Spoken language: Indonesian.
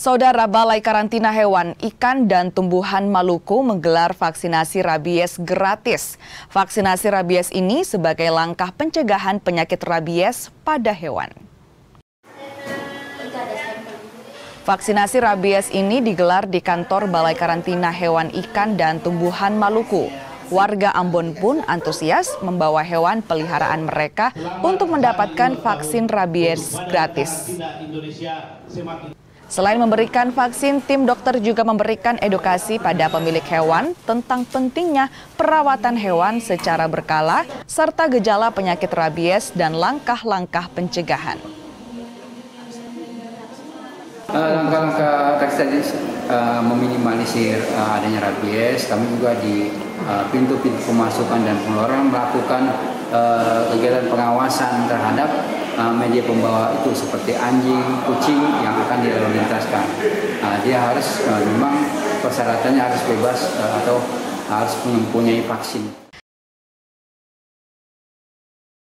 Saudara, Balai Karantina Hewan, Ikan, dan Tumbuhan Maluku menggelar vaksinasi rabies gratis. Vaksinasi rabies ini sebagai langkah pencegahan penyakit rabies pada hewan. Vaksinasi rabies ini digelar di kantor Balai Karantina Hewan, Ikan, dan Tumbuhan Maluku. Warga Ambon pun antusias membawa hewan peliharaan mereka untuk mendapatkan vaksin rabies gratis. Selain memberikan vaksin, tim dokter juga memberikan edukasi pada pemilik hewan tentang pentingnya perawatan hewan secara berkala serta gejala penyakit rabies dan langkah-langkah pencegahan. Langkah-langkah tadi meminimalisir adanya rabies, kami juga di pintu-pintu pemasukan dan pengeluaran melakukan kegiatan pengawasan terhadap media pembawa itu seperti anjing, kucing yang akan dilalu lintaskan. Dia harus memang persyaratannya harus bebas atau harus mempunyai vaksin.